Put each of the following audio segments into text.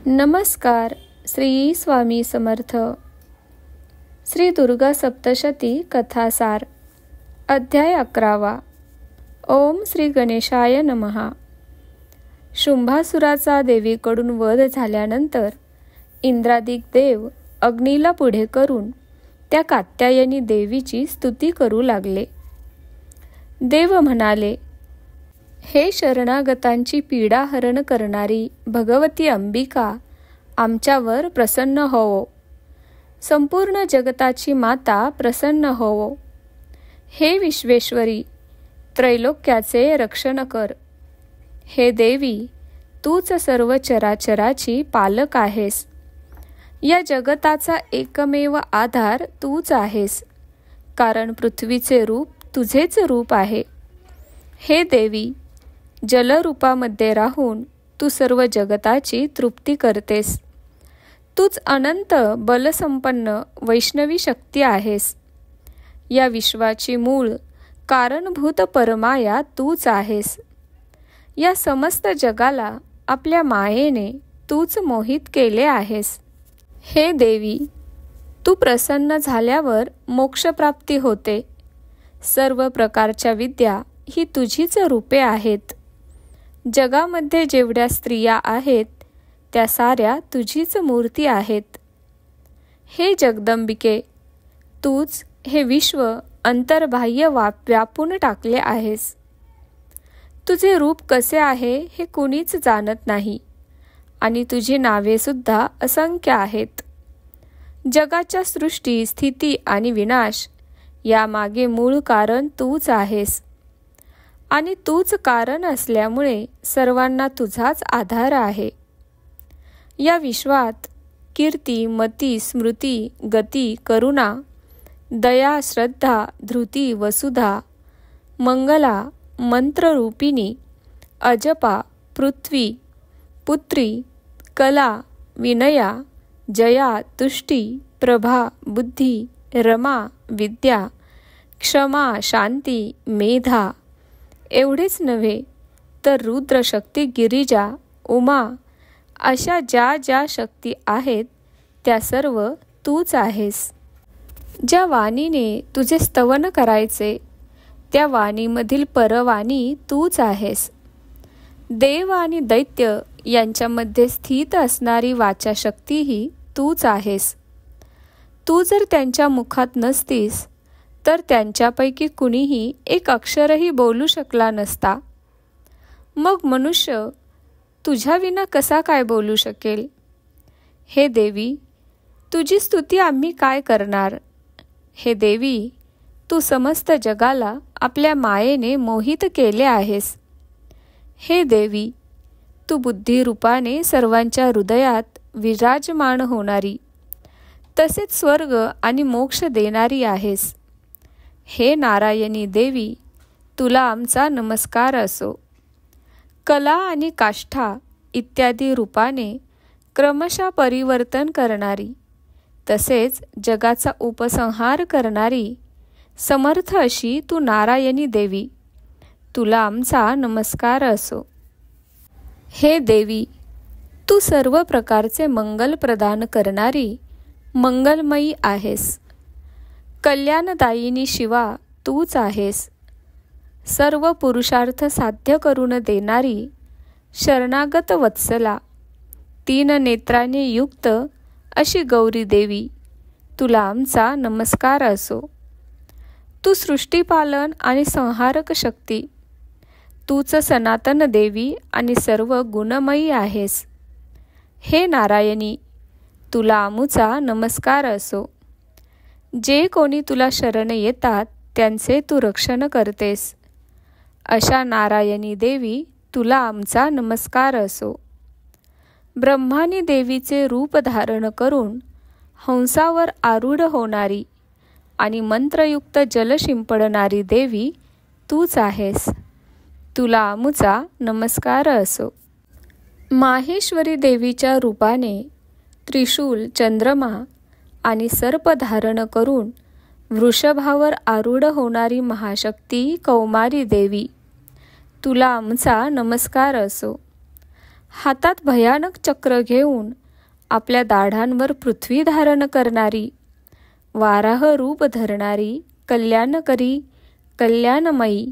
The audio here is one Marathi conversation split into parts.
नमस्कार. श्री स्वामी समर्थ. श्री दुर्गा सप्तशती कथासार. अध्याय 11. ओम श्री गणेशाय नमः. शुंभासुराचा देवीकडून वध झाल्यानंतर इंद्रादिक देव अग्नीला पुढे करून त्या कात्यायनी देवीची स्तुती करू लागले. देव म्हणाले, हे शरणागतांची पीडा हरण करणारी भगवती अंबिका, आमच्यावर प्रसन्न होवो. संपूर्ण जगताची माता प्रसन्न होवो. हे विश्वेश्वरी, त्रैलोक्याचे रक्षण कर. हे देवी, तूच सर्व चराचराची पालक आहेस. या जगताचा एकमेव आधार तूच आहेस, कारण पृथ्वीचे रूप तुझेच रूप आहे. हे देवी, जलरूपामध्ये राहून तू सर्व जगताची तृप्ती करतेस. तूच अनंत बलसंपन्न वैष्णवी शक्ती आहेस. या विश्वाची मूळ कारणभूत परमाया तूच आहेस. या समस्त जगाला आपल्या मायेने तूच मोहित केले आहेस. हे देवी, तू प्रसन्न झाल्यावर मोक्षप्राप्ती होते. सर्व प्रकारच्या विद्या ही तुझीच रूपे आहेत. जगामध्ये जेवढ्या स्त्रिया आहेत त्या साऱ्या तुझीच मूर्ती आहेत. हे जगदंबिके, तूच हे विश्व अंतर्बाह्य व्यापून टाकले आहेस. तुझे रूप कसे आहे हे कुणीच जाणत नाही आणि तुझी नावे सुद्धा असंख्य आहेत. जगाच्या सृष्टी, स्थिती आणि विनाश यामागे मूळ कारण तूच आहेस आणि तूच कारण असल्यामुळे सर्वांना तुझाच आधार आहे. या विश्वात कीर्ती, मती, स्मृती, गती, करुणा, दया, श्रद्धा, धृती, वसुधा, मंगला, मंत्ररूपिणी, अजपा, पृथ्वी, पुत्री, कला, विनया, जया, तुष्टी, प्रभा, बुद्धी, रमा, विद्या, क्षमा, शांती, मेधा एवढेच नव्हे तर रुद्रशक्ती, गिरिजा, उमा अशा ज्या ज्या शक्ती आहेत त्या सर्व तूच आहेस. ज्या वाणीने तुझे स्तवन करायचे त्या वाणीमधील परवाणी तूच आहेस. देव आणि दैत्य यांच्यामध्ये स्थित असणारी वाचाशक्तीही तूच आहेस. तू जर त्यांच्या मुखात नसतीस तर त्यांच्यापैकी कुणीही एक अक्षरही बोलू शकला नसता. मग मनुष्य तुझ्या विना कसा काय बोलू शकेल? हे देवी, तुझी स्तुती आम्ही काय करणार? हे देवी, तू समस्त जगाला आपल्या मायेने मोहित केले आहेस. हे देवी, तू बुद्धिरूपाने सर्वांच्या हृदयात विराजमान होणारी, तसेच स्वर्ग आणि मोक्ष देणारी आहेस. हे नारायणी देवी, तुला आमचा नमस्कार असो. कला आणि काष्ठा इत्यादी रूपाने क्रमशः परिवर्तन करणारी, तसेच जगाचा उपसंहार करणारी समर्थ अशी तू नारायणी देवी, तुला आमचा नमस्कार असो. हे देवी, तू सर्व प्रकारचे मंगल प्रदान करणारी मंगलमयी आहेस. कल्याणदायिनी शिवा तूच आहेस. सर्व पुरुषार्थ साध्य करून देणारी शरणागत वत्सला, 3 नेत्राने युक्त अशी गौरी देवी, तुला आमचा नमस्कार असो. तू सृष्टीपालन आणि संहारक शक्ती, तूच सनातन देवी आणि सर्व गुणमयी आहेस. हे नारायणी, तुला आमचा नमस्कार असो. जे कोणी तुला शरण येतात त्यांचे तू रक्षण करतेस. अशा नारायणी देवी, तुला आमचा नमस्कार असो. ब्रह्मानी देवीचे रूप धारण करून हंसावर आरूढ होणारी आणि मंत्रयुक्त जल शिंपडणारी देवी तूच आहेस. तुला आमचा नमस्कार असो. माहेश्वरी देवीच्या रूपाने त्रिशूल, चंद्रमा आणि सर्प धारण करून वृषभावर आरूढ होणारी महाशक्ती कौमारी देवी, तुला आमचा नमस्कार असो. हातात भयानक चक्र घेऊन आपल्या दाढांवर पृथ्वी धारण करणारी, वाराह रूप धरणारी, कल्याणकरी, कल्याणमयी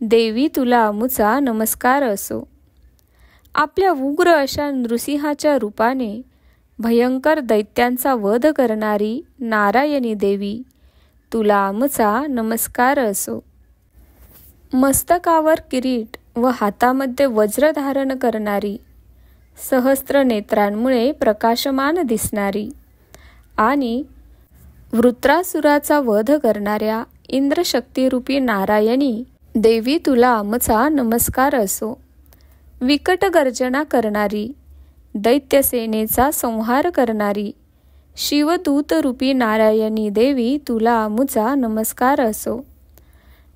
देवी तुला आमुचा नमस्कार असो. आपल्या उग्र अशा नृसिंहाच्या रूपाने भयंकर दैत्यांचा वध करणारी नारायणी देवी तुला आमचा नमस्कार असो. मस्तकावर किरीट व हातामध्ये वज्र धारण करणारी, सहस्त्र नेत्रांमुळे प्रकाशमान दिसणारी आणि वृत्रासुराचा वध करणाऱ्या इंद्रशक्तिरूपी नारायणी देवी तुला आमचा नमस्कार असो. विकट गर्जना करणारी, दैत्यसेनेचा संहार करणारी, शिवदूतरूपी नारायणी देवी तुला आमुचा नमस्कार असो.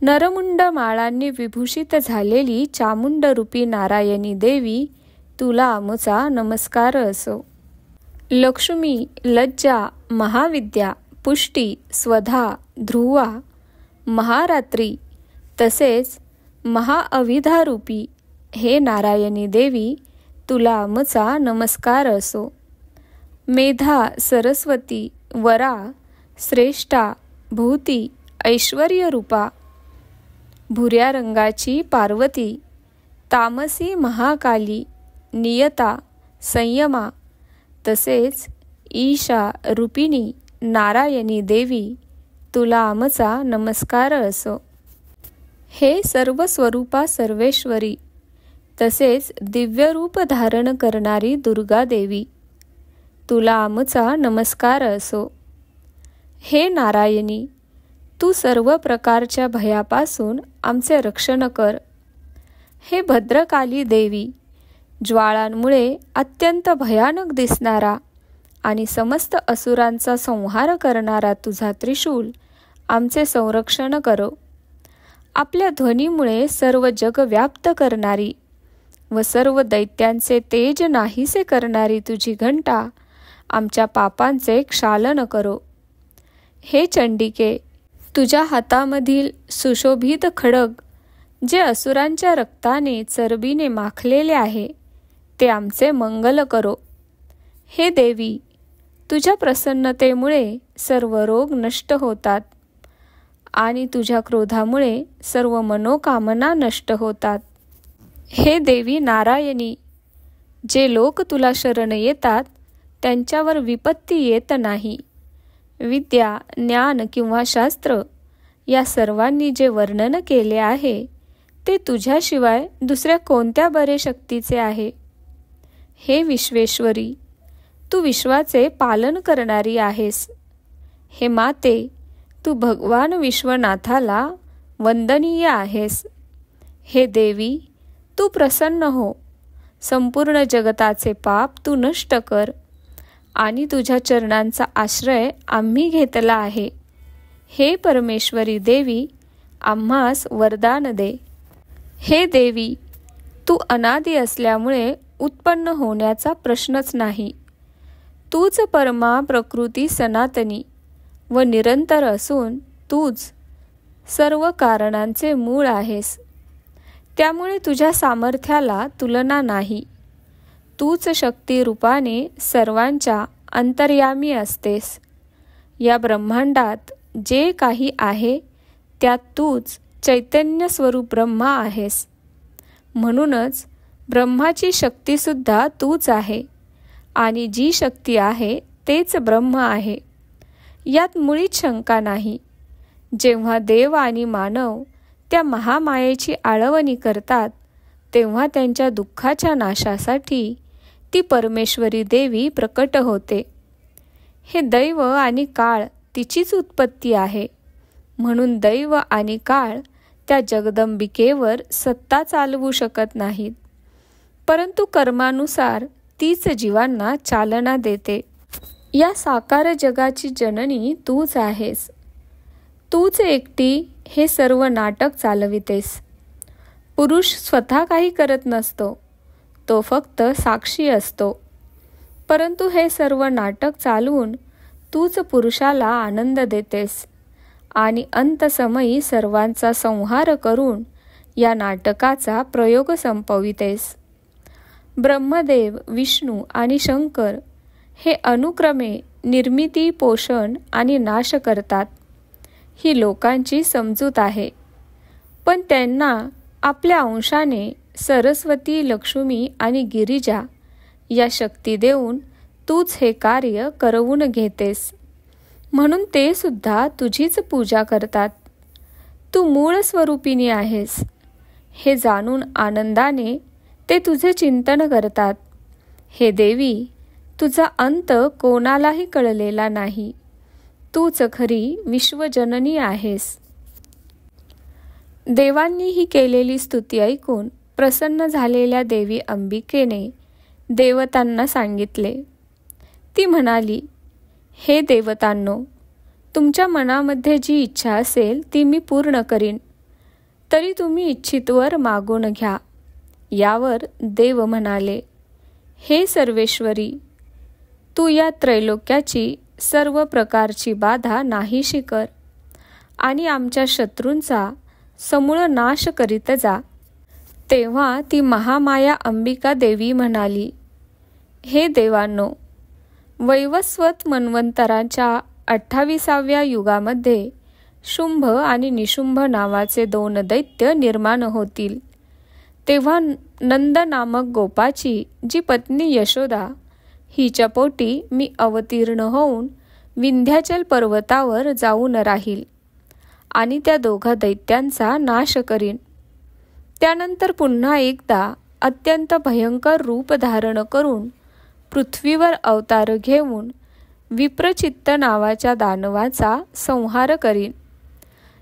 नरमुंड माळांनी विभूषित झालेली चामुंडरूपी नारायणी देवी तुला आमुचा नमस्कार असो. लक्ष्मी, लज्जा, महाविद्या, पुष्टी, स्वधा, ध्रुवा, महारात्री तसेच महाअविधारूपी हे नारायणी देवी तुला आमचा नमस्कार असो. मेधा, सरस्वती, वरा, श्रेष्ठा, भूती, ऐश्वर्यरूपा, भुऱ्या रंगाची पार्वती, तामसी महाकाली, नियता, संयमा तसेच ईशा रूपिणी नारायणी देवी तुला आमचा नमस्कार असो. हे सर्व स्वरूपा सर्वेश्वरी तसेच दिव्यरूप धारण करणारी दुर्गा देवी तुला आमचा नमस्कार असो. हे नारायणी, तू सर्व प्रकारच्या भयापासून आमचे रक्षण कर. हे भद्रकाली देवी, ज्वाळांमुळे अत्यंत भयानक दिसणारा आणि समस्त असुरांचा संहार करणारा तुझा त्रिशूल आमचे संरक्षण करो. आपल्या ध्वनीमुळे सर्व जग व्याप्त करणारी व सर्व दैत्यांचे तेज नाहीसे करणारी तुझी घंटा आमच्या पापांचे क्षालन करो. हे चंडिके, तुझ्या हातामधील सुशोभित खड्ग जे असुरांच्या रक्ताने चरबीने माखलेले आहे ते आमचे मंगल करो. हे देवी, तुझ्या प्रसन्नतेमुळे सर्व रोग नष्ट होतात आणि तुझ्या क्रोधामुळे सर्व मनोकामना नष्ट होतात. हे देवी नारायणी, जे लोक तुला शरण येतात त्यांच्यावर विपत्ती येत नाही. विद्या, ज्ञान किंवा शास्त्र या सर्वांनी जे वर्णन केले आहे ते तुझ्याशिवाय दुसऱ्या कोणत्या बरे शक्तीचे आहे. हे विश्वेश्वरी, तू विश्वाचे पालन करणारी आहेस. हे माते, तू भगवान विश्वनाथाला वंदनीय आहेस. हे देवी, तू प्रसन्न हो. संपूर्ण जगताचे पाप तू नष्ट कर आणि तुझ्या चरणांचा आश्रय आम्ही घेतला आहे. हे परमेश्वरी देवी, आम्हास वरदान दे. हे देवी, तू अनादी असल्यामुळे उत्पन्न होण्याचा प्रश्नच नाही. तूच परमा प्रकृती सनातनी व निरंतर असून तूच सर्व कारणांचे मूळ आहेस. त्यामुळे तुझ्या सामर्थ्याला तुलना नाही. तूच शक्ती रूपाने सर्वांच्या अंतर्यामी असतेस. या ब्रह्मांडात जे काही आहे त्यात तूच चैतन्य स्वरूप ब्रह्मा आहेस. म्हणूनच ब्रह्माची शक्तीसुद्धा तूच आहे आणि जी शक्ती आहे तेच ब्रह्म आहे. यात मुळीच शंका नाही. जेव्हा देव आणि मानव त्या महामायेची आळवणी करतात तेव्हा त्यांच्या दुःखाच्या नाशासाठी ती परमेश्वरी देवी प्रकट होते. हे दैव आणि काळ तिचीच उत्पत्ती आहे. म्हणून दैव आणि काळ त्या जगदंबिकेवर सत्ता चालवू शकत नाहीत, परंतु कर्मानुसार तीच जीवांना चालना देते. या साकार जगाची जननी तूच आहेस. तूच एकटी हे सर्व नाटक चालवितेस. पुरुष स्वतः काही करत नसतो, तो फक्त साक्षी असतो. परंतु हे सर्व नाटक चालवून तूच पुरुषाला आनंद देतेस आणि अंतसमयी सर्वांचा संहार करून या नाटकाचा प्रयोग संपवितेस. ब्रह्मदेव, विष्णू आणि शंकर हे अनुक्रमे निर्मिती, पोषण आणि नाश करतात. ही लोकांची समजूत आहे. पण त्यांना आपल्या अंशाने सरस्वती, लक्ष्मी आणि गिरिजा या शक्ती देऊन तूच हे कार्य करवून घेतेस, म्हणून ते सुद्धा तुझीच पूजा करतात. तू मूळ स्वरूपिणी आहेस हे जाणून आनंदाने ते तुझे चिंतन करतात. हे देवी, तुझा अंत कोणालाही कळलेला नाही. तूच खरी विश्वजननी आहेस. देवांनी ही केलेली स्तुती ऐकून प्रसन्न झालेल्या देवी अंबिकेने देवतांना सांगितले. ती म्हणाली, हे देवतांनो, तुमच्या मनामध्ये जी इच्छा असेल ती मी पूर्ण करीन. तरी तुम्ही इच्छितवर मागून घ्या. यावर देव म्हणाले, हे सर्वेश्वरी, तू या त्रैलोक्याची सर्व प्रकारची बाधा नाहीशी कर आणि आमच्या शत्रूंचा समूळ नाश करीत जा. तेव्हा ती महामाया अंबिका देवी म्हणाली, हे देवांनो, वैवस्वत मन्वंतराच्या 28व्या युगामध्ये शुंभ आणि निशुंभ नावाचे 2 दैत्य निर्माण होतील. तेव्हा नंद नामक गोपाची जी पत्नी यशोदा हिच्या पोटी मी अवतीर्ण होऊन विंध्याचल पर्वतावर जाऊन राहील आणि त्या 2 दैत्यांचा नाश करीन. त्यानंतर पुन्हा एकदा अत्यंत भयंकर रूप धारण करून पृथ्वीवर अवतार घेऊन विप्रचित्त नावाच्या दानवाचा संहार करीन.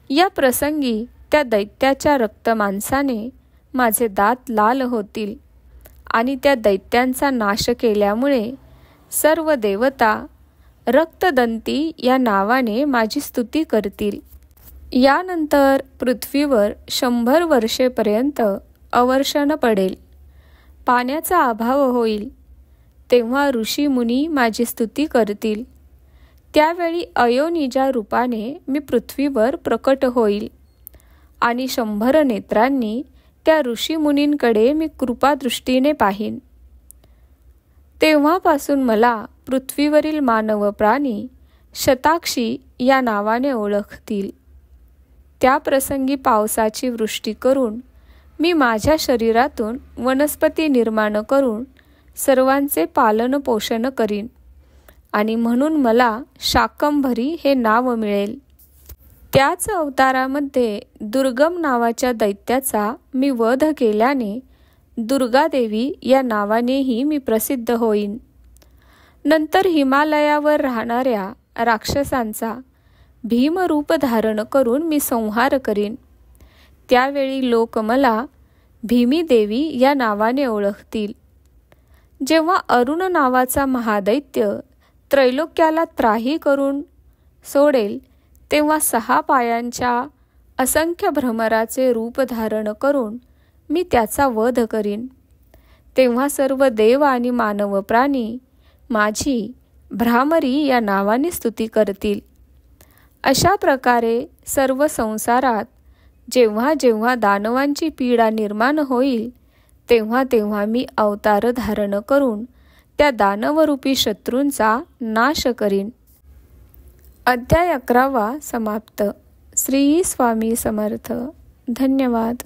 या प्रसंगी त्या दैत्याच्या रक्तमांसाने माझे दात लाल होतील आणि त्या दैत्यांचा नाश केल्यामुळे सर्व देवता रक्तदंती या नावाने माझी स्तुती करतील. यानंतर पृथ्वीवर 100 वर्षेपर्यंत अवर्षण पडेल, पाण्याचा अभाव होईल. तेव्हा ऋषी मुनी माझी स्तुती करतील. त्यावेळी अयोनिजा रूपाने मी पृथ्वीवर प्रकट होईल आणि 100 नेत्रांनी त्या ऋषी मुनींकडे मी कृपादृष्टीने पाहीन. तेव्हापासून मला पृथ्वीवरील मानव प्राणी शताक्षी या नावाने ओळखतील. त्या प्रसंगी पावसाची वृष्टी करून मी माझ्या शरीरातून वनस्पती निर्माण करून सर्वांचे पालन पोषण करीन आणि म्हणून मला शाकंभरी हे नाव मिळेल. त्याच अवतारामध्ये दुर्गम नावाच्या दैत्याचा मी वध केल्याने दुर्गादेवी या नावानेही मी प्रसिद्ध होईन. नंतर हिमालयावर राहणाऱ्या राक्षसांचा भीमरूप धारण करून मी संहार करीन. त्यावेळी लोक मला भीमी देवी या नावाने ओळखतील. जेव्हा अरुण नावाचा महादैत्य त्रैलोक्याला त्राही करून सोडेल, तेव्हा 6 पायांच्या असंख्य भ्रमराचे रूप धारण करून मी त्याचा वध करीन. तेव्हा सर्व देव आणि मानव प्राणी माझी भ्रामरी या नावाने स्तुती करतील. अशा प्रकारे सर्व संसारात जेव्हा जेव्हा दानवांची पीडा निर्माण होईल, तेव्हा तेव्हा मी अवतार धारण करून त्या दानवरूपी शत्रूंचा नाश करीन. अध्याय 11 समाप्त. श्री स्वामी समर्थ. धन्यवाद.